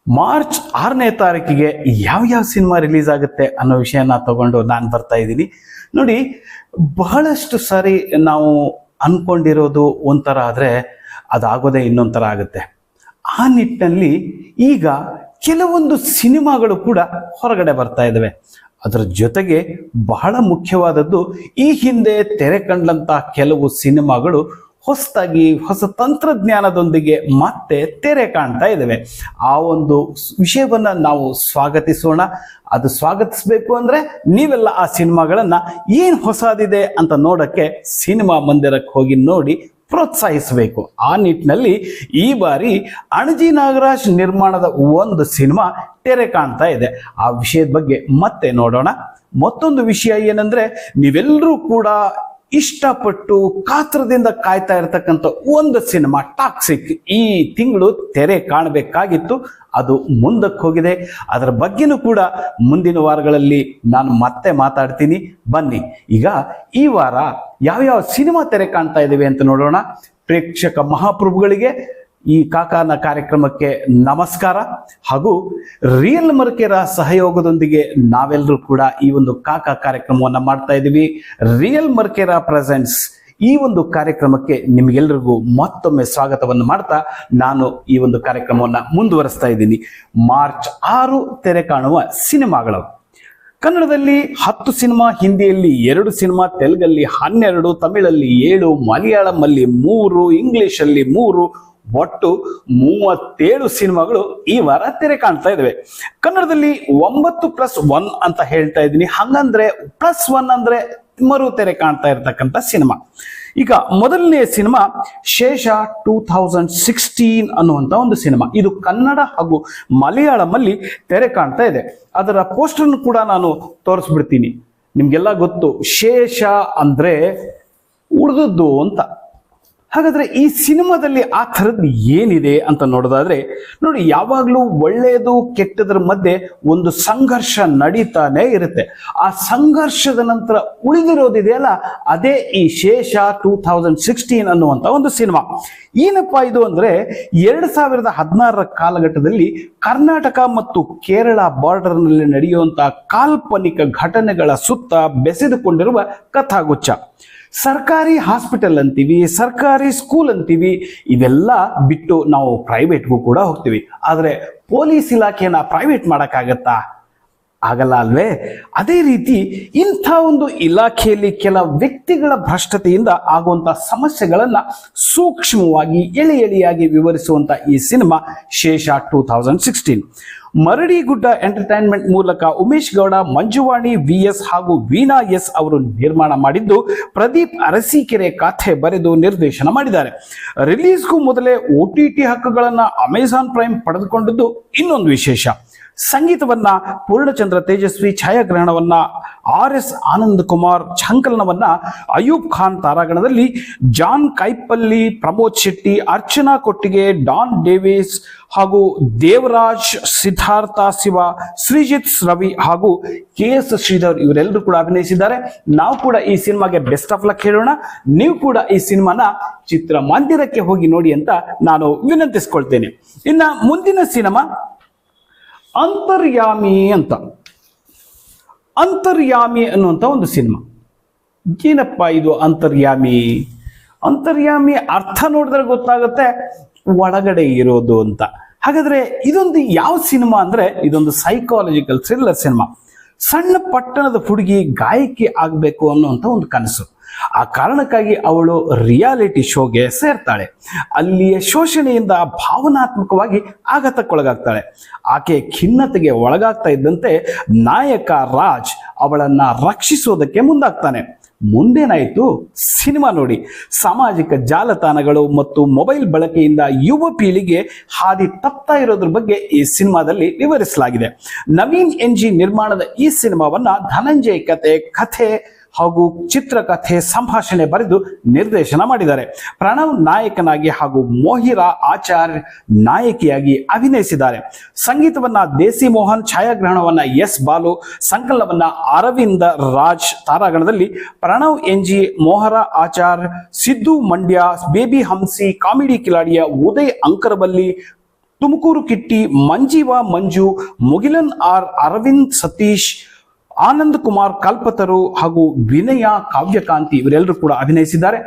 March 6ನೇ ತಾರೀಕಿಗೆ ಯಾವ cinema release ಆಗುತ್ತೆ ಅನ್ನೋ ವಿಷಯನ ತಗೊಂಡು ನಾನು ಬರ್ತಾ ಇದ್ದೀನಿ. ನೋಡಿ, ಬಹಳಷ್ಟು ಸಾರಿ ನಾವು ಅನ್ಕೊಂಡಿರೋದು ಒಂಥರ ಆದರೆ ಅದಾಗೋದೇ ಇನ್ನೊಂಥರ ಆಗುತ್ತೆ. ಆ ನಿಟ್ಟಿನಲ್ಲಿ ಈಗ ಕೆಲವೊಂದು ಸಿನಿಮಾಗಳು ಕೂಡ ಹೊರಗಡೆ ಬರ್ತಾ ಇದ್ದಾವೆ. ಅದರ ಜೊತೆಗೆ ಬಹಳ ಮುಖ್ಯವಾದದ್ದು, ಈ ಹಿಂದೆ ತೆರೆ ಕಂಡಂತಹ ಕೆಲವು ಸಿನಿಮಾಗಳು ಹೊಸದಾಗಿ ಹೊಸ ತಂತ್ರಜ್ಞಾನದೊಂದಿಗೆ ಮತ್ತೆ ತೆರೆ ಕಾಣ್ತಾ ಇದ್ದೇವೆ. ಆ ಒಂದು ವಿಷಯವನ್ನ ನಾವು ಸ್ವಾಗತಿಸೋಣ. ಅದು ಸ್ವಾಗತಿಸಬೇಕು ಅಂದ್ರೆ ನೀವೆಲ್ಲ ಆ ಸಿನಿಮಾಗಳನ್ನ ಏನ್ ಹೊಸದಿದೆ ಅಂತ ನೋಡಕ್ಕೆ ಸಿನಿಮಾ ಮಂದಿರಕ್ಕೆ ಹೋಗಿ ನೋಡಿ ಪ್ರೋತ್ಸಾಹಿಸಬೇಕು. ಆ ನಿಟ್ಟಿನಲ್ಲಿ ಈ ಬಾರಿ ಅಣಜಿ ನಾಗರಾಜ್ ನಿರ್ಮಾಣದ ಒಂದು ಸಿನಿಮಾ ತೆರೆ ಕಾಣ್ತಾ ಇದೆ. ಆ ವಿಷಯದ ಬಗ್ಗೆ ಮತ್ತೆ ನೋಡೋಣ. ಮತ್ತೊಂದು ವಿಷಯ ಏನಂದ್ರೆ, ನೀವೆಲ್ಲರೂ ಕೂಡ ಇಷ್ಟಪಟ್ಟು ಕಾತ್ರದಿಂದ ಕಾಯ್ತಾ ಇರತಕ್ಕಂಥ ಒಂದು ಸಿನಿಮಾ ಟಾಕ್ಸಿಕ್ ಈ ತಿಂಗಳು ತೆರೆ ಕಾಣಬೇಕಾಗಿತ್ತು. ಅದು ಮುಂದಕ್ಕೆ ಹೋಗಿದೆ. ಅದರ ಬಗ್ಗೆನೂ ಕೂಡ ಮುಂದಿನ ವಾರಗಳಲ್ಲಿ ನಾನು ಮತ್ತೆ ಮಾತಾಡ್ತೀನಿ. ಬನ್ನಿ, ಈಗ ಈ ವಾರ ಯಾವ್ಯಾವ ಸಿನಿಮಾ ತೆರೆ ಕಾಣ್ತಾ ಇದ್ದೇವೆ ಅಂತ ನೋಡೋಣ. ಪ್ರೇಕ್ಷಕ ಮಹಾಪ್ರಭುಗಳಿಗೆ ಈ ಕಾಕಾನ ಕಾರ್ಯಕ್ರಮಕ್ಕೆ ನಮಸ್ಕಾರ. ಹಾಗೂ ರಿಯಲ್ ಮರ್ಕೆರ ಸಹಯೋಗದೊಂದಿಗೆ ನಾವೆಲ್ಲರೂ ಕೂಡ ಈ ಒಂದು ಕಾಕಾ ಕಾರ್ಯಕ್ರಮವನ್ನು ಮಾಡ್ತಾ ಇದ್ದೀವಿ. ರಿಯಲ್ ಮರ್ಕೆರ ಪ್ರೆಸೆಂಟ್ಸ್ ಈ ಒಂದು ಕಾರ್ಯಕ್ರಮಕ್ಕೆ ನಿಮಗೆಲ್ಲರಿಗೂ ಮತ್ತೊಮ್ಮೆ ಸ್ವಾಗತವನ್ನು ಮಾಡ್ತಾ ನಾನು ಈ ಒಂದು ಕಾರ್ಯಕ್ರಮವನ್ನು ಮುಂದುವರಿಸ್ತಾ ಇದ್ದೀನಿ. ಮಾರ್ಚ್ 6 ತೆರೆ ಕಾಣುವ ಸಿನಿಮಾಗಳು: ಕನ್ನಡದಲ್ಲಿ 10 ಸಿನಿಮಾ, ಹಿಂದಿಯಲ್ಲಿ 2 ಸಿನಿಮಾ, ತೆಲುಗಲ್ಲಿ 12, ತಮಿಳಲ್ಲಿ 7, ಮಲಯಾಳಂಲ್ಲಿ 3, ಇಂಗ್ಲಿಷಲ್ಲಿ 3, ಒಟ್ಟು 37 ಸಿನಿಮಾಗಳು ಈ ವಾರ ತೆರೆ ಕಾಣ್ತಾ ಇದಾವೆ. ಕನ್ನಡದಲ್ಲಿ 9+1 ಅಂತ ಹೇಳ್ತಾ ಇದ್ದೀನಿ. ಹಂಗಂದ್ರೆ +1 ಅಂದ್ರೆ ಮರು ತೆರೆ ಕಾಣ್ತಾ ಇರತಕ್ಕಂಥ ಸಿನಿಮಾ. ಈಗ ಮೊದಲನೇ ಸಿನಿಮಾ ಶೇಷ 2016 ಅನ್ನುವಂಥ ಒಂದು ಸಿನಿಮಾ. ಇದು ಕನ್ನಡ ಹಾಗೂ ಮಲಯಾಳಂಲ್ಲಿ ತೆರೆ ಕಾಣ್ತಾ ಇದೆ. ಅದರ ಪೋಸ್ಟರ್ನು ಕೂಡ ನಾನು ತೋರಿಸ್ಬಿಡ್ತೀನಿ. ನಿಮ್ಗೆಲ್ಲ ಗೊತ್ತು, ಶೇಷ ಅಂದ್ರೆ ಉಳಿದದ್ದು ಅಂತ. ಹಾಗಾದ್ರೆ ಈ ಸಿನಿಮಾದಲ್ಲಿ ಆ ಥರದ್ದು ಏನಿದೆ ಅಂತ ನೋಡೋದಾದ್ರೆ, ನೋಡಿ, ಯಾವಾಗಲೂ ಒಳ್ಳೆಯದು ಕೆಟ್ಟದ್ರ ಮಧ್ಯೆ ಒಂದು ಸಂಘರ್ಷ ನಡೀತಾನೆ ಇರುತ್ತೆ. ಆ ಸಂಘರ್ಷದ ನಂತರ ಉಳಿದಿರೋದಿದೆಯಲ್ಲ, ಅದೇ ಈ ಶೇಷ 2016 ಅನ್ನುವಂಥ ಒಂದು ಸಿನಿಮಾ. ಏನಪ್ಪಾ ಇದು ಅಂದ್ರೆ, 2016 ಕಾಲಘಟ್ಟದಲ್ಲಿ ಕರ್ನಾಟಕ ಮತ್ತು ಕೇರಳ ಬಾರ್ಡರ್ನಲ್ಲಿ ನಡೆಯುವಂತಹ ಕಾಲ್ಪನಿಕ ಘಟನೆಗಳ ಸುತ್ತ ಬೆಸೆದುಕೊಂಡಿರುವ ಕಥಾಗುಚ್ಛ. ಸರ್ಕಾರಿ ಹಾಸ್ಪಿಟಲ್ ಅಂತೀವಿ, ಸರ್ಕಾರಿ ಸ್ಕೂಲ್ ಅಂತೀವಿ, ಇವೆಲ್ಲ ಬಿಟ್ಟು ನಾವು ಪ್ರೈವೇಟ್ಗೂ ಕೂಡ ಹೋಗ್ತೀವಿ. ಆದರೆ ಪೊಲೀಸ್ ಇಲಾಖೆನ ಪ್ರೈವೇಟ್ ಮಾಡೋಕ್ಕಾಗತ್ತಾ? ಆಗಲ್ಲ ಅಲ್ವೇ? ಅದೇ ರೀತಿ ಇಂಥ ಒಂದು ಇಲಾಖೆಯಲ್ಲಿ ಕೆಲ ವ್ಯಕ್ತಿಗಳ ಭ್ರಷ್ಟತೆಯಿಂದ ಆಗುವಂಥ ಸಮಸ್ಯೆಗಳನ್ನ ಸೂಕ್ಷ್ಮವಾಗಿ ಎಳೆಯಾಗಿ ವಿವರಿಸುವಂತ ಈ ಸಿನಿಮಾ ಶೇಷ 2016. ಮರಡಿಗುಡ್ಡ ಎಂಟರ್ಟೈನ್ಮೆಂಟ್ ಮೂಲಕ ಉಮೇಶ್ ಗೌಡ, ಮಂಜುವಾಣಿ VS ಹಾಗೂ ವೀಣಾ S ಅವರು ನಿರ್ಮಾಣ ಮಾಡಿದ್ದು, ಪ್ರದೀಪ್ ಅರಸೀಕೆರೆ ಕಥೆ ಬರೆದು ನಿರ್ದೇಶನ ಮಾಡಿದ್ದಾರೆ. ರಿಲೀಸ್ಗೂ ಮೊದಲೇ OTT ಹಕ್ಕುಗಳನ್ನ ಅಮೆಜಾನ್ ಪ್ರೈಮ್ ಪಡೆದುಕೊಂಡದ್ದು ಇನ್ನೊಂದು ವಿಶೇಷ. ಸಂಗೀತವನ್ನ ಪೂರ್ಣಚಂದ್ರ ತೇಜಸ್ವಿ, ಛಾಯಾಗ್ರಹಣವನ್ನ RS ಆನಂದ್ ಕುಮಾರ್, ಸಂಕಲನವನ್ನ ಅಯೂಬ್ ಖಾನ್ ತಾರಾಗಣದಲ್ಲಿ ಜಾನ್ ಕೈಪಲ್ಲಿ, ಪ್ರಮೋದ್ ಶೆಟ್ಟಿ, ಅರ್ಚನಾ ಕೊಟ್ಟಿಗೆ, ಡಾನ್ ಡೇವಿಸ್ ಹಾಗೂ ದೇವರಾಜ್, ಸಿದ್ಧಾರ್ಥ ಶಿವ, ಶ್ರೀಜಿತ್ ರವಿ ಹಾಗೂ KS ಶ್ರೀಧರ್ ಇವರೆಲ್ಲರೂ ಕೂಡ ಅಭಿನಯಿಸಿದ್ದಾರೆ. ನಾವು ಕೂಡ ಈ ಸಿನಿಮಾಗೆ ಬೆಸ್ಟ್ ಆಫ್ ಲಕ್ ಹೇಳೋಣ. ನೀವು ಕೂಡ ಈ ಸಿನಿಮಾನ ಚಿತ್ರಮಂದಿರಕ್ಕೆ ಹೋಗಿ ನೋಡಿ ಅಂತ ನಾನು ವಿನಂತಿಸ್ಕೊಳ್ತೇನೆ. ಇನ್ನ ಮುಂದಿನ ಸಿನಿಮಾ ಅಂತರ್ಯಾಮಿ ಅಂತ. ಅಂತರ್ಯಾಮಿ ಅನ್ನುವಂಥ ಒಂದು ಸಿನಿಮಾ. ಏನಪ್ಪ ಇದು ಅಂತರ್ಯಾಮಿ? ಅಂತರ್ಯಾಮಿ ಅರ್ಥ ನೋಡಿದ್ರೆ ಗೊತ್ತಾಗುತ್ತೆ, ಒಳಗಡೆ ಇರೋದು ಅಂತ. ಹಾಗಾದ್ರೆ ಇದೊಂದು ಯಾವ ಸಿನಿಮಾ ಅಂದ್ರೆ, ಇದೊಂದು ಸೈಕಾಲಜಿಕಲ್ ಥ್ರಿಲ್ಲರ್ ಸಿನಿಮಾ. ಸಣ್ಣ ಪಟ್ಟಣದ ಹುಡುಗಿ ಗಾಯಕಿ ಆಗಬೇಕು ಅನ್ನುವಂಥ ಒಂದು ಕನಸು. ಆ ಕಾರಣಕ್ಕಾಗಿ ಅವಳು ರಿಯಾಲಿಟಿ ಶೋಗೆ ಸೇರ್ತಾಳೆ. ಅಲ್ಲಿಯ ಶೋಷಣೆಯಿಂದ ಭಾವನಾತ್ಮಕವಾಗಿ ಆಘಾತಕ್ಕೊಳಗಾಗ್ತಾಳೆ. ಆಕೆ ಖಿನ್ನತೆಗೆ ಒಳಗಾಗ್ತಾ ಇದ್ದಂತೆ ನಾಯಕ ರಾಜ್ ಅವಳನ್ನ ರಕ್ಷಿಸೋದಕ್ಕೆ ಮುಂದಾಗ್ತಾನೆ. ಮುಂದೇನಾಯಿತು ಸಿನಿಮಾ ನೋಡಿ. ಸಾಮಾಜಿಕ ಜಾಲತಾಣಗಳು ಮತ್ತು ಮೊಬೈಲ್ ಬಳಕೆಯಿಂದ ಯುವ ಪೀಳಿಗೆ ಹಾದಿ ತಪ್ತಾ ಇರೋದ್ರ ಬಗ್ಗೆ ಈ ಸಿನಿಮಾದಲ್ಲಿ ವಿವರಿಸಲಾಗಿದೆ. ನವೀನ್ NG ನಿರ್ಮಾಣದ ಈ ಸಿನಿಮಾವನ್ನ ಧನಂಜಯ್ ಕಥೆ ಹಾಗೂ ಚಿತ್ರಕಥೆ ಸಂಭಾಷಣೆ ಬರೆದು ನಿರ್ದೇಶನ ಮಾಡಿದ್ದಾರೆ. ಪ್ರಣವ್ ನಾಯಕನಾಗಿ ಹಾಗೂ ಮೋಹಿರಾ ಆಚಾರ್ಯ ನಾಯಕಿಯಾಗಿ ಅಭಿನಯಿಸಿದ್ದಾರೆ. ಸಂಗೀತವನ್ನ ದೇಸಿ ಮೋಹನ್, ಛಾಯಾಗ್ರಹಣವನ್ನ S ಬಾಲು, ಸಂಕಲನವನ್ನ ಅರವಿಂದ ರಾಜ್ ತಾರಾಗಣದಲ್ಲಿ ಪ್ರಣವ್ NG, ಮೋಹರಾ ಆಚಾರ್ಯ, ಸಿದ್ದು ಮಂಡ್ಯ, ಬೇಬಿ ಹಂಸಿ, ಕಾಮಿಡಿ ಕಿಲಾಡಿಯ ಉದಯ್ ಅಂಕರಬಲ್ಲಿ ತುಮಕೂರು ಕಿಟ್ಟಿ, ಮಂಜೀವಾ ಮಂಜು, ಮುಗಿಲನ್ ಆರ್, ಅರವಿಂದ್ ಸತೀಶ್, ಆನಂದ್ ಕುಮಾರ್ ಕಲ್ಪತರು ಹಾಗೂ ವಿನಯ ಕಾವ್ಯಕಾಂತಿ ಇವರೆಲ್ಲರೂ ಕೂಡ ಅಭಿನಯಿಸಿದ್ದಾರೆ.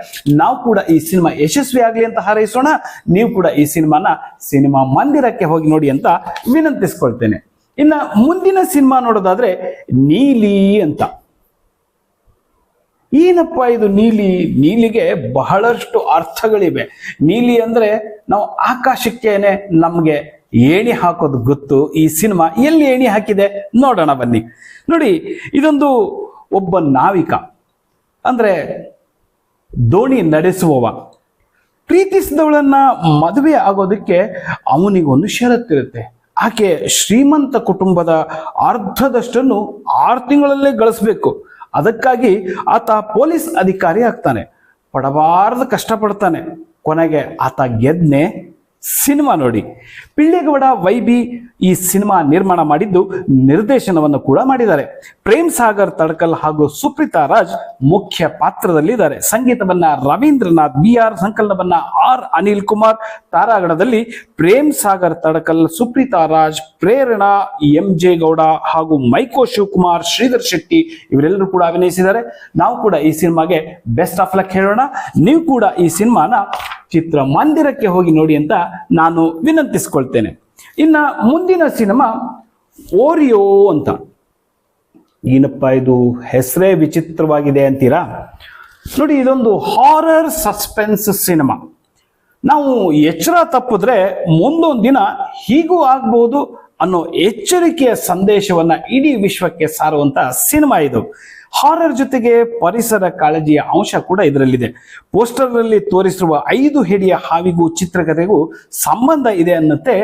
ನಾವು ಕೂಡ ಈ ಸಿನಿಮಾ ಯಶಸ್ವಿ ಆಗಲಿ ಅಂತ ಹಾರೈಸೋಣ. ನೀವು ಕೂಡ ಈ ಸಿನಿಮಾ ಮಂದಿರಕ್ಕೆ ಹೋಗಿ ನೋಡಿ ಅಂತ ವಿನಂತಿಸ್ಕೊಳ್ತೇನೆ. ಇನ್ನ ಮುಂದಿನ ಸಿನಿಮಾ ನೋಡೋದಾದ್ರೆ ನೀಲಿ ಅಂತ. ಏನಪ್ಪ ಇದು ನೀಲಿ? ನೀಲಿಗೆ ಬಹಳಷ್ಟು ಅರ್ಥಗಳಿವೆ. ನೀಲಿ ಅಂದ್ರೆ ನಾವು ಆಕಾಶಕ್ಕೇನೆ ನಮ್ಗೆ ಏಣಿ ಹಾಕೋದು ಗೊತ್ತು. ಈ ಸಿನಿಮಾ ಎಲ್ಲಿ ಏಣಿ ಹಾಕಿದೆ ನೋಡೋಣ ಬನ್ನಿ. ನೋಡಿ, ಇದೊಂದು ಒಬ್ಬ ನಾವಿಕ ಅಂದ್ರೆ ದೋಣಿ ನಡೆಸುವವ ಪ್ರೀತಿಸಿದವಳನ್ನ ಮದುವೆ ಆಗೋದಕ್ಕೆ ಅವನಿಗೊಂದು ಷರತ್ತಿರುತ್ತೆ. ಆಕೆ ಶ್ರೀಮಂತ ಕುಟುಂಬದ ಅರ್ಧದಷ್ಟನ್ನು 6 ತಿಂಗಳಲ್ಲೇ ಗಳಿಸ್ಬೇಕು. ಅದಕ್ಕಾಗಿ ಆತ ಪೊಲೀಸ್ ಅಧಿಕಾರಿ ಆಗ್ತಾನೆ. ಪಡಬಾರದು ಕಷ್ಟಪಡ್ತಾನೆ. ಕೊನೆಗೆ ಆತ ಗೆದ್ನೆ. ಸಿನಿಮಾ ನೋಡಿ. ಪಿಳ್ಳೆಗೌಡ ವೈಬಿ ಈ ಸಿನಿಮಾ ನಿರ್ಮಾಣ ಮಾಡಿದ್ದು, ನಿರ್ದೇಶನವನ್ನು ಕೂಡ ಮಾಡಿದ್ದಾರೆ. ಪ್ರೇಮ್ ಸಾಗರ್ ತಡಕಲ್ ಹಾಗೂ ಸುಪ್ರೀತಾ ರಾಜ್ ಮುಖ್ಯ ಪಾತ್ರದಲ್ಲಿದ್ದಾರೆ. ಸಂಗೀತವನ್ನ ರವೀಂದ್ರನಾಥ್ ಬಿ ಆರ್, ಸಂಕಲನವನ್ನ ಆರ್ ಅನಿಲ್ ಕುಮಾರ್. ತಾರಾಗಣದಲ್ಲಿ ಪ್ರೇಮ್ ಸಾಗರ್ ತಡಕಲ್, ಸುಪ್ರೀತಾ ರಾಜ್, ಪ್ರೇರಣಾ, ಎಂ ಜೆ ಗೌಡ ಹಾಗೂ ಮೈಕೋ ಶಿವಕುಮಾರ್, ಶ್ರೀಧರ್ ಶೆಟ್ಟಿ ಇವರೆಲ್ಲರೂ ಕೂಡ ಅಭಿನಯಿಸಿದ್ದಾರೆ. ನಾವು ಕೂಡ ಈ ಸಿನಿಮಾಗೆ ಬೆಸ್ಟ್ ಆಫ್ ಲಕ್ ಹೇಳೋಣ. ನೀವು ಕೂಡ ಈ ಸಿನಿಮಾನ ಚಿತ್ರಮಂದಿರಕ್ಕೆ ಹೋಗಿ ನೋಡಿ ಅಂತ ನಾನು ವಿನಂತಿಸ್ಕೊಳ್ತೇನೆ. ಇನ್ನ ಮುಂದಿನ ಸಿನಿಮಾ ಓರಿಯೋ ಅಂತ. ಏನಪ್ಪ ಇದು, ಹೆಸರೇ ವಿಚಿತ್ರವಾಗಿದೆ ಅಂತೀರಾ? ನೋಡಿ, ಇದೊಂದು ಹಾರರ್ ಸಸ್ಪೆನ್ಸ್ ಸಿನಿಮಾ. ನಾವು ಎಚ್ಚರ ತಪ್ಪಿದ್ರೆ ಮುಂದೊಂದು ದಿನ ಹೀಗೂ ಆಗ್ಬಹುದು ಅನ್ನೋ ಎಚ್ಚರಿಕೆಯ ಸಂದೇಶವನ್ನ ಇಡೀ ವಿಶ್ವಕ್ಕೆ ಸಾರುವಂತ ಸಿನಿಮಾ ಇದು. ಹಾರರ್ ಜೊತೆಗೆ ಪರಿಸರ ಕಾಳಜಿಯ ಅಂಶ ಕೂಡ ಇದರಲ್ಲಿದೆ. ಪೋಸ್ಟರ್ನಲ್ಲಿ ತೋರಿಸಿರುವ 5 ಹೆಡಿಯ ಹಾವಿಗೂ ಚಿತ್ರಕಥೆಗೂ ಸಂಬಂಧ ಇದೆ ಅನ್ನತ್ತೆ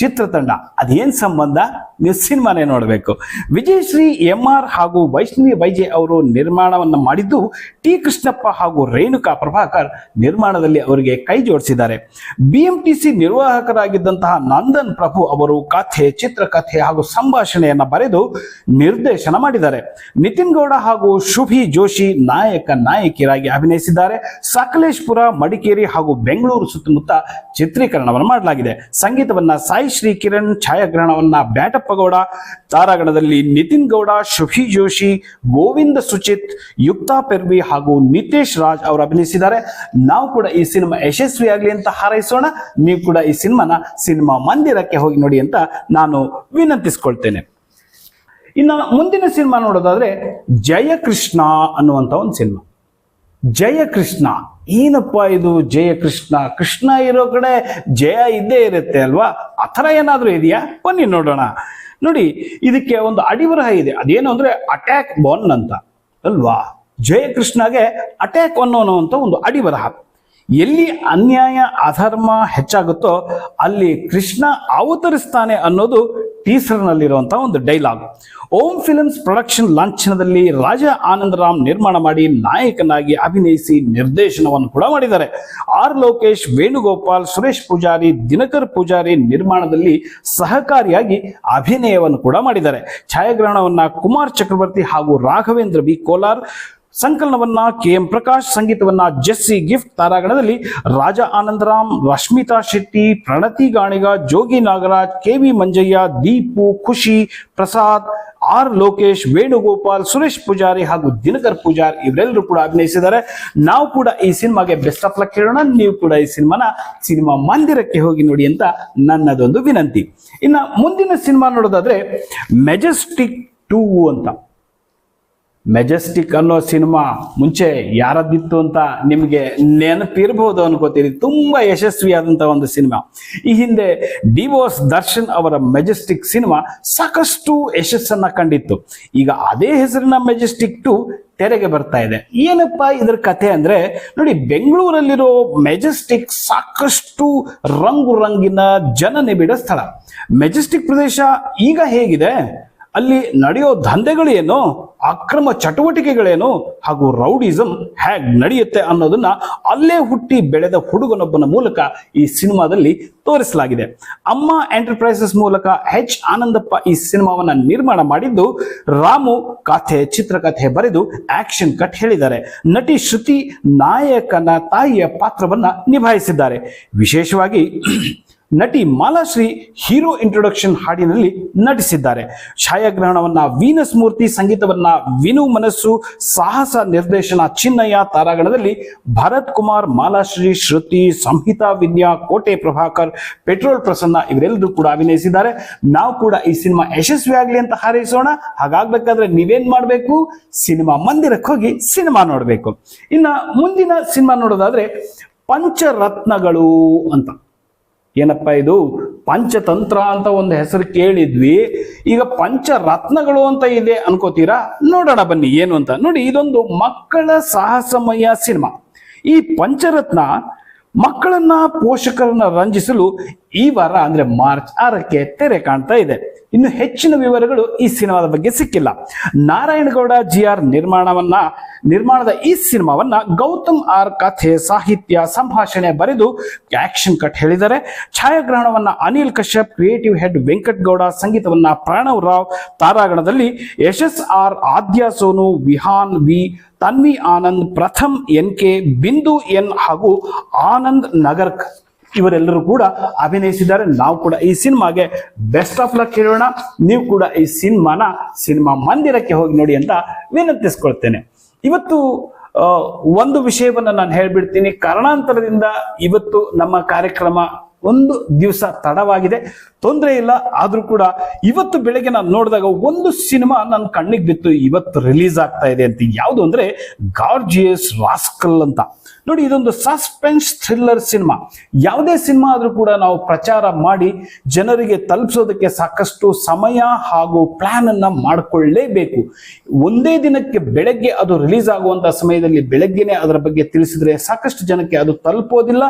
ಚಿತ್ರತಂಡ. ಅದೇನ್ ಸಂಬಂಧ? ನೀವು ಸಿನಿಮಾನೇ ನೋಡಬೇಕು. ವಿಜಯಶ್ರೀ MR ಹಾಗೂ ವೈಷ್ಣವಿ ವೈಜೆ ಅವರು ನಿರ್ಮಾಣವನ್ನ ಮಾಡಿದ್ದು, ಟಿ ಕೃಷ್ಣಪ್ಪ ಹಾಗೂ ರೇಣುಕಾ ಪ್ರಭಾಕರ್ ನಿರ್ಮಾಣದಲ್ಲಿ ಅವರಿಗೆ ಕೈ ಜೋಡಿಸಿದ್ದಾರೆ. BMTC ನಿರ್ವಾಹಕರಾಗಿದ್ದಂತಹ ನಂದನ್ ಪ್ರಭು ಅವರು ಕಥೆ, ಚಿತ್ರಕಥೆ ಹಾಗೂ ಸಂಭಾಷಣೆಯನ್ನ ಬರೆದು ನಿರ್ದೇಶನ ಮಾಡಿದ್ದಾರೆ. ನಿತಿನ್ ಗೌಡ ಹಾಗೂ ಶುಭಿ ಜೋಶಿ ನಾಯಕ ನಾಯಕಿಯರಾಗಿ ಅಭಿನಯಿಸಿದ್ದಾರೆ. ಸಕಲೇಶ್ಪುರ, ಮಡಿಕೇರಿ ಹಾಗೂ ಬೆಂಗಳೂರು ಸುತ್ತಮುತ್ತ ಚಿತ್ರೀಕರಣವನ್ನು ಮಾಡಲಾಗಿದೆ. ಸಂಗೀತವನ್ನ ಸಾಯಿ ಶ್ರೀ ಕಿರಣ್, ಛಾಯಾಗ್ರಹಣವನ್ನ ಬ್ಯಾಟಪ್ಪ ಗೌಡ. ತಾರಾಗಣದಲ್ಲಿ ನಿತಿನ್ ಗೌಡ, ಶುಭಿ ಜೋಶಿ, ಗೋವಿಂದ ಸುಚಿತ್, ಯುಕ್ತಾ ಪೆರ್ವಿ ಹಾಗೂ ನಿತೇಶ್ ರಾಜ್ ಅವರು ಅಭಿನಯಿಸಿದ್ದಾರೆ. ನಾವು ಕೂಡ ಈ ಸಿನಿಮಾ ಯಶಸ್ವಿಯಾಗಲಿ ಅಂತ ಹಾರೈಸೋಣ. ನೀವು ಕೂಡ ಈ ಸಿನಿಮಾ ಮಂದಿರಕ್ಕೆ ಹೋಗಿ ನೋಡಿ ಅಂತ ನಾನು ವಿನಂತಿಸ್ಕೊಳ್ತೇನೆ. ಇನ್ನು ಮುಂದಿನ ಸಿನಿಮಾ ನೋಡೋದಾದ್ರೆ ಜಯಕೃಷ್ಣ ಅನ್ನುವಂತ ಒಂದು ಸಿನಿಮಾ. ಜಯಕೃಷ್ಣ ಏನಪ್ಪ ಇದು? ಜಯಕೃಷ್ಣ, ಕೃಷ್ಣ ಇರೋ ಕಡೆ ಜಯ ಇದ್ದೇ ಇರುತ್ತೆ ಅಲ್ವಾ? ಆ ಥರ ಏನಾದರೂ ಇದೆಯಾ? ಬನ್ನಿ ನೋಡೋಣ. ನೋಡಿ, ಇದಕ್ಕೆ ಒಂದು ಅಡಿಬರಹ ಇದೆ. ಅದೇನು ಅಂದ್ರೆ ಅಟ್ಯಾಕ್ ಒನ್ ಅಂತ ಅಲ್ವಾ? ಜಯಕೃಷ್ಣಗೆ ಅಟ್ಯಾಕ್ ಒನ್ ಅನ್ನುವಂಥ ಒಂದು ಅಡಿಬರಹ. ಎಲ್ಲಿ ಅನ್ಯಾಯ ಅಧರ್ಮ ಹೆಚ್ಚಾಗುತ್ತೋ ಅಲ್ಲಿ ಕೃಷ್ಣ ಅವತರಿಸ್ತಾನೆ ಅನ್ನೋದು ಟೀಸರ್ನಲ್ಲಿರುವಂತಹ ಒಂದು ಡೈಲಾಗ್. ಓಂ ಫಿಲ್ಮ್ಸ್ ಪ್ರೊಡಕ್ಷನ್ ಲಾಂಛನದಲ್ಲಿ ರಾಜಾ ಆನಂದರಾಮ್ ನಿರ್ಮಾಣ ಮಾಡಿ ನಾಯಕನಾಗಿ ಅಭಿನಯಿಸಿ ನಿರ್ದೇಶನವನ್ನು ಕೂಡ ಮಾಡಿದ್ದಾರೆ. ಆರ್ ಲೋಕೇಶ್, ವೇಣುಗೋಪಾಲ್, ಸುರೇಶ್ ಪೂಜಾರಿ, ದಿನಕರ್ ಪೂಜಾರಿ ನಿರ್ಮಾಣದಲ್ಲಿ ಸಹಕಾರಿಯಾಗಿ ಅಭಿನಯವನ್ನು ಕೂಡ ಮಾಡಿದ್ದಾರೆ. ಛಾಯಾಗ್ರಹಣವನ್ನ ಕುಮಾರ್ ಚಕ್ರವರ್ತಿ ಹಾಗೂ ರಾಘವೇಂದ್ರ ಬಿ ಕೋಲಾರ್. ಸಂಕಲನವನ್ನ KM ಪ್ರಕಾಶ್, ಸಂಗೀತವನ್ನ ಜೆಸ್ಸಿ ಗಿಫ್ಟ್. ತಾರಾಗಣದಲ್ಲಿ ರಾಜಾ ಆನಂದರಾಮ್, ರಶ್ಮಿತಾ ಶೆಟ್ಟಿ, ಪ್ರಣತಿ ಗಾಣಿಗ, ಜೋಗಿ ನಾಗರಾಜ್, KV ಮಂಜಯ್ಯ, ದೀಪು, ಖುಷಿ ಪ್ರಸಾದ್, ಆರ್ ಲೋಕೇಶ್, ವೇಣುಗೋಪಾಲ್, ಸುರೇಶ್ ಪೂಜಾರಿ ಹಾಗೂ ದಿನಕರ್ ಪೂಜಾರ್ ಇವರೆಲ್ಲರೂ ಕೂಡ ಅಭಿನಯಿಸಿದ್ದಾರೆ. ನಾವು ಕೂಡ ಈ ಸಿನಿಮಾಗೆ ಬೆಸ್ಟ್ ಆಫ್ ಲಕ್ ಹೇಳೋಣ. ನೀವು ಕೂಡ ಈ ಸಿನಿಮಾ ಮಂದಿರಕ್ಕೆ ಹೋಗಿ ನೋಡಿ ಅಂತ ನನ್ನದೊಂದು ವಿನಂತಿ. ಇನ್ನ ಮುಂದಿನ ಸಿನಿಮಾ ನೋಡೋದಾದ್ರೆ ಮೆಜೆಸ್ಟಿಕ್ 2 ಅಂತ. ಮೆಜೆಸ್ಟಿಕ್ ಅನ್ನೋ ಸಿನಿಮಾ ಮುಂಚೆ ಯಾರದ್ದಿತ್ತು ಅಂತ ನಿಮಗೆ ನೆನಪಿರಬಹುದು ಅನ್ಕೋತೀರಿ. ತುಂಬಾ ಯಶಸ್ವಿಯಾದಂತಹ ಒಂದು ಸಿನಿಮಾ. ಈ ಹಿಂದೆ ಡಿವೋರ್ಸ್ ದರ್ಶನ್ ಅವರ ಮೆಜೆಸ್ಟಿಕ್ ಸಿನಿಮಾ ಸಾಕಷ್ಟು ಯಶಸ್ಸನ್ನ ಕಂಡಿತ್ತು. ಈಗ ಅದೇ ಹೆಸರಿನ ಮೆಜೆಸ್ಟಿಕ್ 2 ತೆರೆಗೆ ಬರ್ತಾ ಇದೆ. ಏನಪ್ಪಾ ಇದರ ಕಥೆ ಅಂದ್ರೆ, ನೋಡಿ, ಬೆಂಗಳೂರಲ್ಲಿರೋ ಮೆಜೆಸ್ಟಿಕ್ ಸಾಕಷ್ಟು ರಂಗು ರಂಗಿನ ಜನನಿಬಿಡ ಸ್ಥಳ. ಮೆಜೆಸ್ಟಿಕ್ ಪ್ರದೇಶ ಈಗ ಹೇಗಿದೆ, ಅಲ್ಲಿ ನಡೆಯೋ ದಂಧೆಗಳೇನು, ಅಕ್ರಮ ಚಟುವಟಿಕೆಗಳೇನು ಹಾಗೂ ರೌಡಿಸಂ ಹೇಗ್ ನಡೆಯುತ್ತೆ ಅನ್ನೋದನ್ನ ಅಲ್ಲೇ ಹುಟ್ಟಿ ಬೆಳೆದ ಹುಡುಗನೊಬ್ಬನ ಮೂಲಕ ಈ ಸಿನಿಮಾದಲ್ಲಿ ತೋರಿಸಲಾಗಿದೆ. ಅಮ್ಮ ಎಂಟರ್ಪ್ರೈಸಸ್ ಮೂಲಕ H ಆನಂದಪ್ಪ ಈ ಸಿನಿಮಾವನ್ನ ನಿರ್ಮಾಣ ಮಾಡಿದ್ದು, ರಾಮು ಕಥೆ, ಚಿತ್ರಕಥೆ ಬರೆದು ಆಕ್ಷನ್ ಕಟ್ ಹೇಳಿದ್ದಾರೆ. ನಟಿ ಶ್ರುತಿ ನಾಯಕನ ತಾಯಿಯ ಪಾತ್ರವನ್ನ ನಿಭಾಯಿಸಿದ್ದಾರೆ. ವಿಶೇಷವಾಗಿ ನಟಿ ಮಾಲಾಶ್ರೀ ಹೀರೋ ಇಂಟ್ರೊಡಕ್ಷನ್ ಹಾಡಿನಲ್ಲಿ ನಟಿಸಿದ್ದಾರೆ. ಛಾಯಾಗ್ರಹಣವನ್ನ ವೀನಸ್ ಮೂರ್ತಿ, ಸಂಗೀತವನ್ನ ವಿನು ಮನಸ್ಸು, ಸಾಹಸ ನಿರ್ದೇಶನ ಚಿನ್ನಯ್ಯ, ತಾರಾಗಣದಲ್ಲಿ ಭರತ್ ಕುಮಾರ್, ಮಾಲಾಶ್ರೀ, ಶ್ರುತಿ, ಸಂಹಿತಾ ವಿದ್ಯಾ, ಕೋಟೆ ಪ್ರಭಾಕರ್, ಪೆಟ್ರೋಲ್ ಪ್ರಸನ್ನ ಇವರೆಲ್ಲರೂ ಕೂಡ ಅಭಿನಯಿಸಿದ್ದಾರೆ. ನಾವು ಕೂಡ ಈ ಸಿನಿಮಾ ಯಶಸ್ವಿ ಆಗ್ಲಿ ಅಂತ ಹಾರೈಸೋಣ. ಹಾಗಾಗ್ಬೇಕಾದ್ರೆ ನೀವೇನ್ ಮಾಡ್ಬೇಕು? ಸಿನಿಮಾ ಮಂದಿರಕ್ಕೆ ಹೋಗಿ ಸಿನಿಮಾ ನೋಡ್ಬೇಕು. ಇನ್ನ ಮುಂದಿನ ಸಿನಿಮಾ ನೋಡೋದಾದ್ರೆ ಪಂಚರತ್ನಗಳು ಅಂತ. ಏನಪ್ಪ ಇದು? ಪಂಚತಂತ್ರ ಅಂತ ಒಂದು ಹೆಸರು ಕೇಳಿದ್ವಿ, ಈಗ ಪಂಚರತ್ನಗಳು ಅಂತ ಇದೆ ಅನ್ಕೋತೀರಾ? ನೋಡೋಣ ಬನ್ನಿ ಏನು ಅಂತ. ನೋಡಿ, ಇದೊಂದು ಮಕ್ಕಳ ಸಾಹಸಮಯ ಸಿನಿಮಾ. ಈ ಪಂಚರತ್ನ ಮಕ್ಕಳನ್ನ, ಪೋಷಕರನ್ನ ರಂಜಿಸಲು ಈ ವಾರ ಅಂದ್ರೆ ಮಾರ್ಚ್ 6ಕ್ಕೆ ತೆರೆ ಕಾಣ್ತಾ ಇದೆ. ಇನ್ನು ಹೆಚ್ಚಿನ ವಿವರಗಳು ಈ ಸಿನಿಮಾದ ಬಗ್ಗೆ ಸಿಕ್ಕಿಲ್ಲ. ನಾರಾಯಣಗೌಡ GR ನಿರ್ಮಾಣದ ಈ ಸಿನಿಮಾವನ್ನ ಗೌತಮ್ R ಕಥೆ, ಸಾಹಿತ್ಯ, ಸಂಭಾಷಣೆ ಬರೆದು ಆಕ್ಷನ್ ಕಟ್ ಹೇಳಿದ್ದಾರೆ. ಛಾಯಾಗ್ರಹಣವನ್ನ ಅನಿಲ್ ಕಶ್ಯಪ್, ಕ್ರಿಯೇಟಿವ್ ಹೆಡ್ ವೆಂಕಟ್ ಗೌಡ, ಸಂಗೀತವನ್ನ ಪ್ರಣವ್ ರಾವ್, ತಾರಾಗಣದಲ್ಲಿ ಯಶಸ್ R, ಆದ್ಯ ಸೋನು, ವಿಹಾನ್ V, ತನ್ವಿ ಆನಂದ್, ಪ್ರಥಮ್ NK, ಬಿಂದು N ಹಾಗೂ ಆನಂದ್ ನಗರ್ಕ್ ಇವರೆಲ್ಲರೂ ಕೂಡ ಅಭಿನಯಿಸಿದ್ದಾರೆ. ನಾವು ಕೂಡ ಈ ಸಿನಿಮಾಗೆ ಬೆಸ್ಟ್ ಆಫ್ ಲಕ್ ಹೇಳೋಣ. ನೀವು ಕೂಡ ಈ ಸಿನಿಮಾ ಮಂದಿರಕ್ಕೆ ಹೋಗಿ ನೋಡಿ ಅಂತ ವಿನಂತಿಸ್ಕೊಳ್ತೇನೆ. ಇವತ್ತು ಒಂದು ವಿಷಯವನ್ನ ನಾನು ಹೇಳ್ಬಿಡ್ತೀನಿ. ಕಾರಣಾಂತರದಿಂದ ಇವತ್ತು ನಮ್ಮ ಕಾರ್ಯಕ್ರಮ ಒಂದು ದಿವಸ ತಡವಾಗಿದೆ, ತೊಂದರೆ ಇಲ್ಲ. ಆದ್ರೂ ಕೂಡ ಇವತ್ತು ಬೆಳಗ್ಗೆ ನಾನು ನೋಡಿದಾಗ ಒಂದು ಸಿನಿಮಾ ನನ್ನ ಕಣ್ಣಿಗೆ ಬಿತ್ತು, ಇವತ್ತು ರಿಲೀಸ್ ಆಗ್ತಾ ಇದೆ ಅಂತ. ಯಾವುದು ಅಂದ್ರೆ ಗಾರ್ಜಿಯಸ್ ರಾಸ್ಕಲ್ ಅಂತ. ನೋಡಿ, ಇದೊಂದು ಸಸ್ಪೆನ್ಸ್ ಥ್ರಿಲ್ಲರ್ ಸಿನಿಮಾ. ಯಾವುದೇ ಸಿನಿಮಾ ಆದ್ರೂ ಕೂಡ ನಾವು ಪ್ರಚಾರ ಮಾಡಿ ಜನರಿಗೆ ತಲುಪಿಸೋದಕ್ಕೆ ಸಾಕಷ್ಟು ಸಮಯ ಹಾಗೂ ಪ್ಲಾನ್ ಅನ್ನ ಮಾಡಿಕೊಳ್ಳಲೇಬೇಕು. ಒಂದೇ ದಿನಕ್ಕೆ ಬೆಳಗ್ಗೆ ಅದು ರಿಲೀಸ್ ಆಗುವಂತ ಸಮಯದಲ್ಲಿ ಬೆಳಗ್ಗೆನೆ ಅದರ ಬಗ್ಗೆ ತಿಳಿಸಿದ್ರೆ ಸಾಕಷ್ಟು ಜನಕ್ಕೆ ಅದು ತಲುಪೋದಿಲ್ಲ,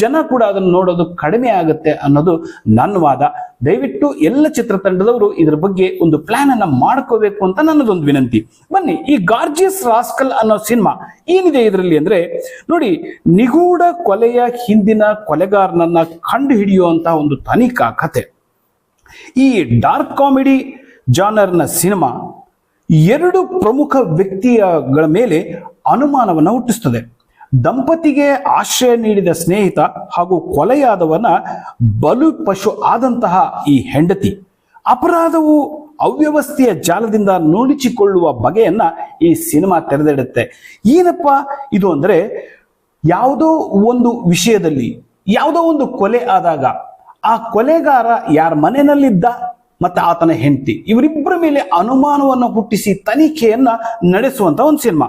ಜನ ಕೂಡ ಅದನ್ನು ನೋಡೋದು ಕಡಿಮೆ ಆಗುತ್ತೆ ಅನ್ನೋದು ನನ್ನ ವಾದ. ದಯವಿಟ್ಟು ಎಲ್ಲ ಚಿತ್ರತಂಡದವರು ಇದರ ಬಗ್ಗೆ ಒಂದು ಪ್ಲಾನ್ ಅನ್ನ ಮಾಡ್ಕೋಬೇಕು ಅಂತ ನನ್ನದೊಂದು ವಿನಂತಿ. ಬನ್ನಿ, ಈ ಗಾರ್ಜಿಯಸ್ ರಾಸ್ಕಲ್ ಅನ್ನೋ ಸಿನಿಮಾ ಏನಿದೆ ಇದರಲ್ಲಿ ಅಂದ್ರೆ, ನೋಡಿ, ನಿಗೂಢ ಕೊಲೆಯ ಹಿಂದಿನ ಕೊಲೆಗಾರನನ್ನ ಕಂಡು ಹಿಡಿಯುವಂತ ಒಂದು ತನಿಖಾ ಕಥೆ. ಈ ಡಾರ್ಕ್ ಕಾಮಿಡಿ ಜಾನರ್ನ ಸಿನಿಮಾ ಎರಡು ಪ್ರಮುಖ ವ್ಯಕ್ತಿಗಳ ಮೇಲೆ ಅನುಮಾನವನ್ನು ಹುಟ್ಟಿಸ್ತದೆ. ದಂಪತಿಗೆ ಆಶ್ರಯ ನೀಡಿದ ಸ್ನೇಹಿತ ಹಾಗೂ ಕೊಲೆಯಾದವನ ಬಲು ಪಶು ಆದಂತಹ ಈ ಹೆಂಡತಿ ಅಪರಾಧವು ಅವ್ಯವಸ್ಥೆಯ ಜಾಲದಿಂದ ನುಣುಚಿಕೊಳ್ಳುವ ಬಗೆಯನ್ನ ಈ ಸಿನಿಮಾ ತೆರೆದಿಡುತ್ತೆ. ಏನಪ್ಪ ಇದು ಅಂದ್ರೆ, ಯಾವುದೋ ಒಂದು ವಿಷಯದಲ್ಲಿ ಯಾವುದೋ ಒಂದು ಕೊಲೆ ಆದಾಗ ಆ ಕೊಲೆಗಾರ ಯಾರ ಮನೆಯಲ್ಲಿದ್ದ ಮತ್ತೆ ಆತನ ಹೆಂಡತಿ ಇವರಿಬ್ಬರ ಮೇಲೆ ಅನುಮಾನವನ್ನು ಹುಟ್ಟಿಸಿ ತನಿಖೆಯನ್ನ ನಡೆಸುವಂತ ಒಂದು ಸಿನಿಮಾ.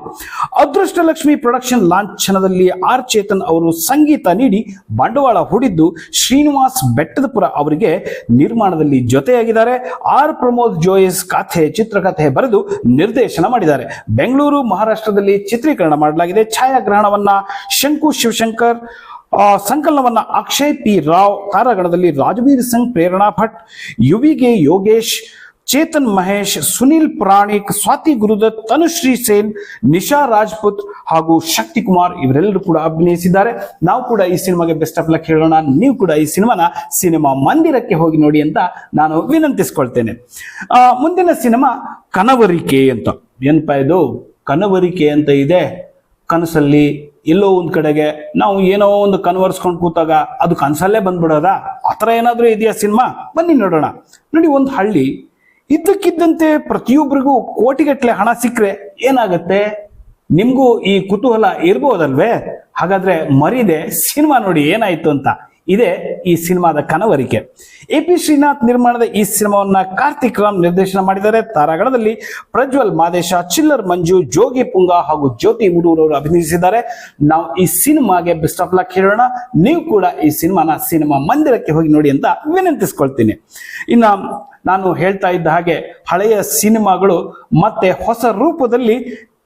ಅದೃಷ್ಟಲಕ್ಷ್ಮಿ ಪ್ರೊಡಕ್ಷನ್ ಲಾಂಛನದಲ್ಲಿ R ಚೇತನ್ ಅವರು ಸಂಗೀತ ನೀಡಿ ಬಂಡವಾಳ ಹೂಡಿದ್ದು ಶ್ರೀನಿವಾಸ್ ಬೆಟ್ಟದಪುರ ಅವರಿಗೆ ನಿರ್ಮಾಣದಲ್ಲಿ ಜೊತೆಯಾಗಿದ್ದಾರೆ. R ಪ್ರಮೋದ್ ಜೋಯಿಸ್ ಚಿತ್ರಕಥೆ ಬರೆದು ನಿರ್ದೇಶನ ಮಾಡಿದ್ದಾರೆ. ಬೆಂಗಳೂರು, ಮಹಾರಾಷ್ಟ್ರದಲ್ಲಿ ಚಿತ್ರೀಕರಣ ಮಾಡಲಾಗಿದೆ. ಛಾಯಾಗ್ರಹಣವನ್ನ ಶಂಕು ಶಿವಶಂಕರ್, ಸಂಕಲನವನ್ನ ಅಕ್ಷಯ್ P ರಾವ್, ತಾರಾಗಣದಲ್ಲಿ ರಾಜವೀರ್ ಸಿಂಗ್, ಪ್ರೇರಣಾ ಭಟ್, ಯುವಿಗೆ ಯೋಗೇಶ್, ಚೇತನ್ ಮಹೇಶ್, ಸುನಿಲ್ ಪ್ರಾಣಿಕ್, ಸ್ವಾತಿ ಗುರುದತ್, ತನುಶ್ರೀ ಸೇನ್, ನಿಶಾ ರಾಜ್ಪುತ್ ಹಾಗೂ ಶಕ್ತಿ ಕುಮಾರ್ ಇವರೆಲ್ಲರೂ ಕೂಡ ಅಭಿನಯಿಸಿದ್ದಾರೆ. ನಾವು ಕೂಡ ಈ ಸಿನಿಮಾಗೆ ಬೆಸ್ಟ್ ಆಫ್ ಲಕ್ ಹೇಳೋಣ. ನೀವು ಕೂಡ ಈ ಸಿನಿಮಾ ಮಂದಿರಕ್ಕೆ ಹೋಗಿ ನೋಡಿ ಅಂತ ನಾನು ವಿನಂತಿಸ್ಕೊಳ್ತೇನೆ. ಮುಂದಿನ ಸಿನಿಮಾ ಕನವರಿಕೆ ಅಂತ. ಏನಪ್ಪಾ ಇದು? ಕನವರಿಕೆ ಅಂತ ಇದೆ. ಕನಸಲ್ಲಿ ಎಲ್ಲೋ ಒಂದ್ ಕಡೆಗೆ ನಾವು ಏನೋ ಒಂದು ಕನ್ವರ್ಸ್ಕೊಂಡು ಕೂತಾಗ ಅದು ಕನಸಲ್ಲೇ ಬಂದ್ಬಿಡೋದ? ಆತರ ಏನಾದ್ರೂ ಇದೆಯಾ ಸಿನಿಮಾ? ಬನ್ನಿ ನೋಡೋಣ. ನೋಡಿ, ಒಂದು ಹಳ್ಳಿ ಇದ್ದಕ್ಕಿದ್ದಂತೆ ಪ್ರತಿಯೊಬ್ಬರಿಗೂ ಕೋಟಿಗಟ್ಟಲೆ ಹಣ ಸಿಕ್ಕರೆ ಏನಾಗತ್ತೆ? ನಿಮ್ಗೂ ಈ ಕುತೂಹಲ ಇರ್ಬೋದಲ್ವೇ? ಹಾಗಾದ್ರೆ ಮರಿದೆ ಸಿನಿಮಾ ನೋಡಿ ಏನಾಯ್ತು ಅಂತ. ಇದೇ ಈ ಸಿನಿಮಾದ ಕನವರಿಕೆ. AP ಶ್ರೀನಾಥ್ ನಿರ್ಮಾಣದ ಈ ಸಿನಿಮಾವನ್ನ ಕಾರ್ತಿಕ್ ರಾಮ್ ನಿರ್ದೇಶನ ಮಾಡಿದ್ದಾರೆ. ತಾರಾಗಣದಲ್ಲಿ ಪ್ರಜ್ವಲ್ ಮಾದೇಶ, ಚಿಲ್ಲರ್ ಮಂಜು, ಜೋಗಿ ಪುಂಗ ಹಾಗೂ ಜ್ಯೋತಿ ಮುಡೂರ್ ಅವರು ಅಭಿನಯಿಸಿದ್ದಾರೆ. ನಾವು ಈ ಸಿನಿಮಾಗೆ ಬೆಸ್ಟ್ ಆಫ್ ಲಕ್ ಹೇಳೋಣ. ನೀವು ಕೂಡ ಈ ಸಿನಿಮಾ ಮಂದಿರಕ್ಕೆ ಹೋಗಿ ನೋಡಿ ಅಂತ ವಿನಂತಿಸ್ಕೊಳ್ತೀನಿ. ಇನ್ನ ನಾನು ಹೇಳ್ತಾ ಇದ್ದ ಹಾಗೆ ಹಳೆಯ ಸಿನಿಮಾಗಳು ಮತ್ತೆ ಹೊಸ ರೂಪದಲ್ಲಿ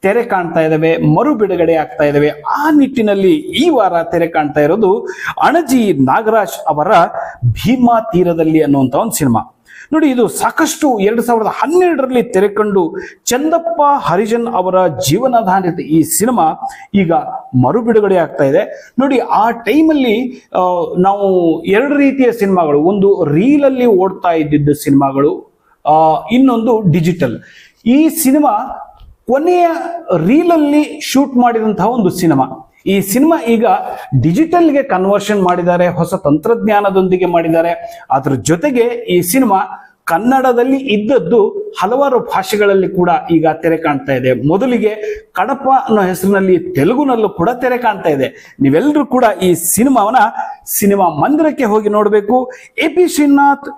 ತೆರೆ ಕಾಣ್ತಾ ಇದ್ದಾವೆ, ಮರು ಬಿಡುಗಡೆ ಆಗ್ತಾ ಇದ್ದಾವೆ. ಆ ನಿಟ್ಟಿನಲ್ಲಿ ಈ ವಾರ ತೆರೆ ಕಾಣ್ತಾ ಇರೋದು ಅಣಜಿ ನಾಗರಾಜ್ ಅವರ ಭೀಮಾ ತೀರದಲ್ಲಿ ಅನ್ನುವಂತ ಒಂದು ಸಿನಿಮಾ. ನೋಡಿ, ಇದು ಸಾಕಷ್ಟು 2012ರಲ್ಲಿ ತೆರೆಕಂಡು ಚಂದಪ್ಪ ಹರಿಜನ್ ಅವರ ಜೀವನಾಧಾರಿತ ಈ ಸಿನಿಮಾ ಈಗ ಮರು ಬಿಡುಗಡೆ ಆಗ್ತಾ ಇದೆ. ನೋಡಿ, ಆ ಟೈಮಲ್ಲಿ ನಾವು ಎರಡು ರೀತಿಯ ಸಿನಿಮಾಗಳು, ಒಂದು ರೀಲಲ್ಲಿ ಓಡ್ತಾ ಇದ್ದಿದ್ದ ಸಿನಿಮಾಗಳು, ಇನ್ನೊಂದು ಡಿಜಿಟಲ್. ಈ ಸಿನಿಮಾ ಕೊನೆಯ ರೀಲಲ್ಲಿ ಶೂಟ್ ಮಾಡಿದಂತಹ ಒಂದು ಸಿನಿಮಾ. ಈ ಸಿನಿಮಾ ಈಗ ಡಿಜಿಟಲ್ಗೆ ಕನ್ವರ್ಷನ್ ಮಾಡಿದ್ದಾರೆ, ಹೊಸ ತಂತ್ರಜ್ಞಾನದೊಂದಿಗೆ ಮಾಡಿದ್ದಾರೆ. ಅದ್ರ ಜೊತೆಗೆ ಈ ಸಿನಿಮಾ ಕನ್ನಡದಲ್ಲಿ ಇದ್ದದ್ದು ಹಲವಾರು ಭಾಷೆಗಳಲ್ಲಿ ಕೂಡ ಈಗ ತೆರೆ ಕಾಣ್ತಾ ಇದೆ. ಮೊದಲಿಗೆ ಕಡಪ ಅನ್ನೋ ಹೆಸರಿನಲ್ಲಿ ತೆಲುಗುನಲ್ಲೂ ಕೂಡ ತೆರೆ ಕಾಣ್ತಾ ಇದೆ. ನೀವೆಲ್ಲರೂ ಕೂಡ ಈ ಸಿನಿಮಾ ಮಂದಿರಕ್ಕೆ ಹೋಗಿ ನೋಡಬೇಕು. AP ಶ್ರೀನಾಥ್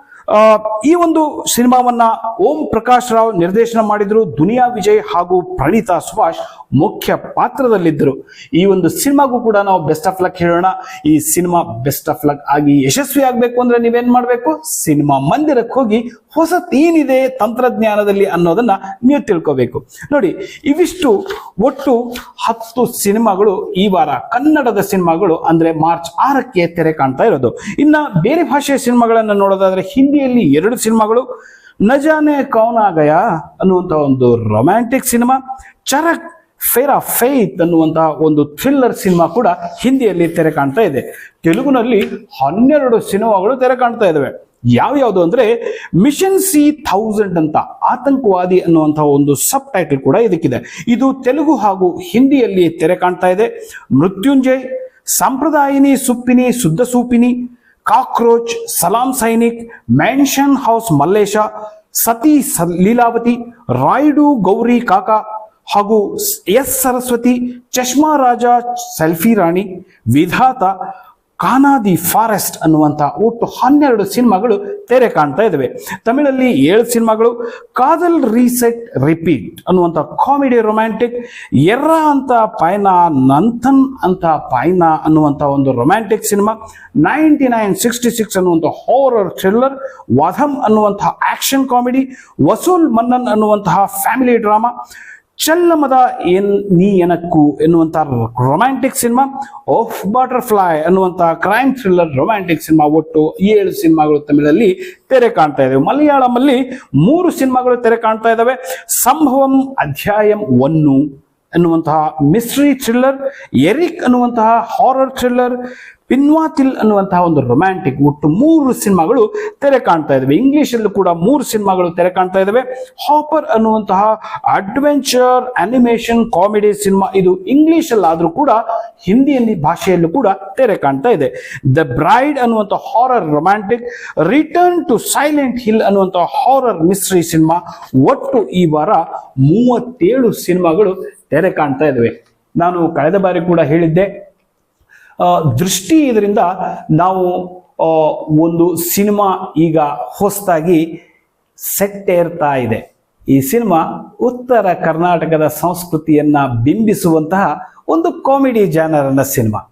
ಈ ಒಂದು ಸಿನಿಮಾವನ್ನ ಓಂ ಪ್ರಕಾಶ್ ರಾವ್ ನಿರ್ದೇಶನ ಮಾಡಿದ್ರು. ದುನಿಯಾ ವಿಜಯ್ ಹಾಗೂ ಪ್ರಣೀತಾ ಸುಭಾಷ್ ಮುಖ್ಯ ಪಾತ್ರದಲ್ಲಿದ್ದರು. ಈ ಒಂದು ಸಿನಿಮಾಗೂ ಕೂಡ ನಾವು ಬೆಸ್ಟ್ ಆಫ್ ಲಕ್ ಹೇಳೋಣ. ಈ ಸಿನಿಮಾ ಬೆಸ್ಟ್ ಆಫ್ ಲಕ್ ಆಗಿ ಯಶಸ್ವಿ ಆಗ್ಬೇಕು ಅಂದ್ರೆ ನೀವೇನ್ ಮಾಡ್ಬೇಕು, ಸಿನಿಮಾ ಮಂದಿರಕ್ಕೆ ಹೋಗಿ ಹೊಸತೇನಿದೆ ತಂತ್ರಜ್ಞಾನದಲ್ಲಿ ಅನ್ನೋದನ್ನ ನೀವು ತಿಳ್ಕೋಬೇಕು. ನೋಡಿ, ಇವಿಷ್ಟು ಒಟ್ಟು 10 ಸಿನಿಮಾಗಳು ಈ ವಾರ ಕನ್ನಡದ ಸಿನಿಮಾಗಳು ಅಂದ್ರೆ ಮಾರ್ಚ್ 6ಕ್ಕೆ ತೆರೆ ಕಾಣ್ತಾ ಇರೋದು. ಇನ್ನ ಬೇರೆ ಭಾಷೆಯ ಸಿನಿಮಾಗಳನ್ನ ನೋಡೋದಾದ್ರೆ ಹಿಂದಿಯಲ್ಲಿ 2 ಸಿನಿಮಾಗಳು, ನಜಾನೆ ಕೌನ್ ಆ ಗಯಾ ಅನ್ನುವಂತ ಒಂದು romantic cinema, Charak fair of faith ಅನ್ನುವಂತಹ ಒಂದು ಥ್ರಿಲ್ಲರ್ ಸಿನಿಮಾ ಕೂಡ ಹಿಂದಿಯಲ್ಲಿ ತೆರೆ ಕಾಣ್ತಾ ಇದೆ. ತೆಲುಗುನಲ್ಲಿ 12 ಸಿನಿಮಾಗಳು ತೆರೆ ಕಾಣ್ತಾ ಇದಾವೆ. ಯಾವ್ಯಾವುದು ಅಂದ್ರೆ ಮಿಷನ್ C1000 ಅಂತ ಆತಂಕವಾದಿ ಅನ್ನುವಂತಹ ಒಂದು ಸಬ್ ಟೈಟಲ್ ಕೂಡ ಇದಕ್ಕಿದೆ. ಇದು ತೆಲುಗು ಹಾಗೂ ಹಿಂದಿಯಲ್ಲಿ ತೆರೆ ಕಾಣ್ತಾ ಇದೆ. Mrityunjay, Sampradayini Suppini Shuddha Soopini, cockroach, Salaam Sainik, mansion house Mallesha, Sati Leelavathi, Raydu Gowri Kaka ಹಾಗೂ S Saraswathi, Chashma Raja, selfie Rani, Vidhata, Kaana the forest ಅನ್ನುವಂತ ಒಟ್ಟು 12 ಸಿನಿಮಾಗಳು ತೆರೆ ಕಾಣ್ತಾ ಇದಾವೆ. ತಮಿಳಲ್ಲಿ 7 ಸಿನಿಮಾಗಳು, ಕಾದಲ್ ರೀಸೆಟ್ ರಿಪೀಟ್ ಅನ್ನುವಂಥ ಕಾಮಿಡಿ ರೊಮ್ಯಾಂಟಿಕ್, ಎರ್ರ ಅಂತ ಪಾಯ್ನಾ, ನಂಥನ್ ಅಂತ ಪಾಯ್ನಾ ಅನ್ನುವಂಥ ಒಂದು ರೊಮ್ಯಾಂಟಿಕ್ ಸಿನಿಮಾ, 9966 ಅನ್ನುವಂಥ ಹಾರರ್ ಥ್ರಿಲ್ಲರ್, ವಧಮ್ ಅನ್ನುವಂತಹ ಆಕ್ಷನ್ ಕಾಮಿಡಿ, ವಸೂಲ್ ಮನ್ನನ್ ಅನ್ನುವಂತಹ ಫ್ಯಾಮಿಲಿ ಡ್ರಾಮಾ, ಚಲ್ಲಮದ ನೀ ಎನಕ್ಕು ಎನ್ನುವಂತಹ ರೊಮ್ಯಾಂಟಿಕ್ ಸಿನಿಮಾ, ಆಫ್ ಬಟರ್ಫ್ಲೈ ಅನ್ನುವಂತಹ ಕ್ರೈಮ್ ಥ್ರಿಲ್ಲರ್ ರೊಮ್ಯಾಂಟಿಕ್ ಸಿನಿಮಾ. ಒಟ್ಟು 7 ಸಿನಿಮಾಗಳು ತಮಿಳಲ್ಲಿ ತೆರೆ ಕಾಣ್ತಾ ಇದಾವೆ. ಮಲಯಾಳಂನಲ್ಲಿ 3 ಸಿನಿಮಾಗಳು ತೆರೆ ಕಾಣ್ತಾ ಇದಾವೆ. ಸಂಭವಂ ಅಧ್ಯಾಯಂ 1 ಅನ್ನುವಂತಹ ಮಿಸ್ಟ್ರಿ ಥ್ರಿಲ್ಲರ್, ಎರಿಕ್ ಅನ್ನುವಂತಹ ಹಾರರ್ ಥ್ರಿಲ್ಲರ್, ಪಿನ್ವಾತಿಲ್ ಅನ್ನುವಂತಹ ಒಂದು ರೊಮ್ಯಾಂಟಿಕ್. ಒಟ್ಟು 3 ಸಿನಿಮಾಗಳು ತೆರೆ ಕಾಣ್ತಾ ಇದಾವೆ. ಇಂಗ್ಲಿಷ್ ಅಲ್ಲೂ ಕೂಡ 3 ಸಿನಿಮಾಗಳು ತೆರೆ ಕಾಣ್ತಾ ಇದಾವೆ. ಹಾಪರ್ ಅನ್ನುವಂತಹ ಅಡ್ವೆಂಚರ್ ಅನಿಮೇಷನ್ ಕಾಮಿಡಿ ಸಿನಿಮಾ, ಇದು ಇಂಗ್ಲಿಷ್ ಅಲ್ಲಿ ಆದ್ರೂ ಕೂಡ ಹಿಂದಿಯಲ್ಲಿ ಭಾಷೆಯಲ್ಲೂ ಕೂಡ ತೆರೆ ಕಾಣ್ತಾ ಇದೆ. ದ ಬ್ರೈಡ್ ಅನ್ನುವಂಥ horror romantic, return to Silent Hill ಅನ್ನುವಂಥ ಹಾರರ್ ಮಿಸ್ಟ್ರಿ ಸಿನಿಮಾ. ಒಟ್ಟು ಈ ವಾರ 37 ಸಿನಿಮಾಗಳು ತೆರೆ ಕಾಣ್ತಾ ಇದಾವೆ. ನಾನು ಕಳೆದ ಬಾರಿ ಕೂಡ ಹೇಳಿದ್ದೆ, ದೃಷ್ಟಿ ಇದರಿಂದ ನಾವು ಒಂದು ಸಿನಿಮಾ ಈಗ ಹೊಸದಾಗಿ ಸೆಟ್ ಏರ್ತಾ ಇದೆ. ಈ ಸಿನಿಮಾ ಉತ್ತರ ಕರ್ನಾಟಕದ ಸಂಸ್ಕೃತಿಯನ್ನ ಬಿಂಬಿಸುವಂತಹ ಒಂದು ಕಾಮಿಡಿ ಜಾನರ್ನ ಸಿನಿಮಾ.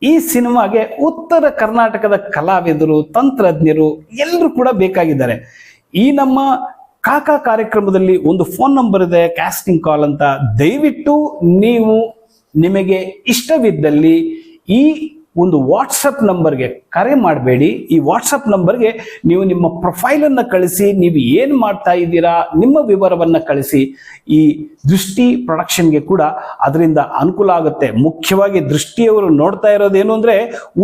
ಈ ಸಿನಿಮಾಗೆ ಉತ್ತರ ಕರ್ನಾಟಕದ ಕಲಾವಿದರು, ತಂತ್ರಜ್ಞರು ಎಲ್ಲರೂ ಕೂಡ ಬೇಕಾಗಿದ್ದಾರೆ. ಈ ನಮ್ಮ ಕಾಕಾ ಕಾರ್ಯಕ್ರಮದಲ್ಲಿ ಒಂದು ಫೋನ್ ನಂಬರ್ ಇದೆ, ಕ್ಯಾಸ್ಟಿಂಗ್ ಕಾಲ್ ಅಂತ. ದಯವಿಟ್ಟು ನೀವು ನಿಮಗೆ ಇಷ್ಟವಿದ್ದಲ್ಲಿ ಈ ಒಂದು ವಾಟ್ಸಪ್ ನಂಬರ್ಗೆ ಕರೆ ಮಾಡಬೇಡಿ. ಈ ವಾಟ್ಸಪ್ ನಂಬರ್ಗೆ ನೀವು ನಿಮ್ಮ ಪ್ರೊಫೈಲನ್ನು ಕಳಿಸಿ, ನೀವು ಏನು ಮಾಡ್ತಾ ಇದ್ದೀರಾ ನಿಮ್ಮ ವಿವರವನ್ನು ಕಳಿಸಿ. ಈ ದೃಷ್ಟಿ ಪ್ರೊಡಕ್ಷನ್ಗೆ ಕೂಡ ಅದರಿಂದ ಅನುಕೂಲ ಆಗುತ್ತೆ. ಮುಖ್ಯವಾಗಿ ದೃಷ್ಟಿಯವರು ನೋಡ್ತಾ ಇರೋದೇನು ಅಂದ್ರೆ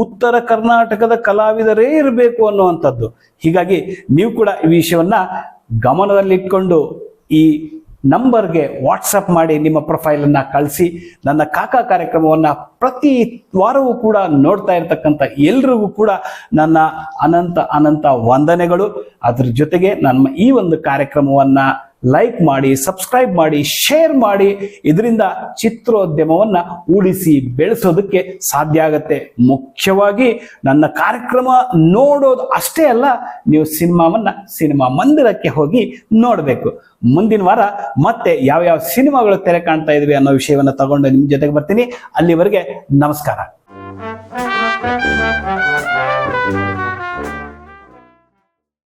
ಉತ್ತರ ಕರ್ನಾಟಕದ ಕಲಾವಿದರೇ ಇರಬೇಕು ಅನ್ನುವಂಥದ್ದು. ಹೀಗಾಗಿ ನೀವು ಕೂಡ ಈ ವಿಷಯವನ್ನ ಗಮನದಲ್ಲಿಟ್ಕೊಂಡು ಈ ನಂಬರ್ಗೆ ವಾಟ್ಸಪ್ ಮಾಡಿ ನಿಮ್ಮ ಪ್ರೊಫೈಲನ್ನು ಕಳಿಸಿ. ನನ್ನ ಕಾಕಾ ಕಾರ್ಯಕ್ರಮವನ್ನು ಪ್ರತಿ ವಾರವೂ ಕೂಡ ನೋಡ್ತಾ ಇರ್ತಕ್ಕಂಥ ಎಲ್ರಿಗೂ ಕೂಡ ನನ್ನ ಅನಂತ ವಂದನೆಗಳು. ಅದ್ರ ಜೊತೆಗೆ ನಮ್ಮ ಈ ಒಂದು ಕಾರ್ಯಕ್ರಮವನ್ನು ಲೈಕ್ ಮಾಡಿ, ಸಬ್ಸ್ಕ್ರೈಬ್ ಮಾಡಿ, ಶೇರ್ ಮಾಡಿ. ಇದರಿಂದ ಚಿತ್ರೋದ್ಯಮವನ್ನ ಉಳಿಸಿ ಬೆಳೆಸೋದಕ್ಕೆ ಸಾಧ್ಯ ಆಗತ್ತೆ. ಮುಖ್ಯವಾಗಿ ನನ್ನ ಕಾರ್ಯಕ್ರಮ ನೋಡೋದು ಅಷ್ಟೇ ಅಲ್ಲ, ನೀವು ಸಿನಿಮಾ ಮಂದಿರಕ್ಕೆ ಹೋಗಿ ನೋಡಬೇಕು. ಮುಂದಿನ ವಾರ ಮತ್ತೆ ಯಾವ್ಯಾವ ಸಿನಿಮಾಗಳು ತೆರೆ ಕಾಣ್ತಾ ಇದ್ವಿ ಅನ್ನೋ ವಿಷಯವನ್ನ ತಗೊಂಡು ನಿಮ್ ಜೊತೆಗೆ ಬರ್ತೀನಿ. ಅಲ್ಲಿವರೆಗೆ ನಮಸ್ಕಾರ.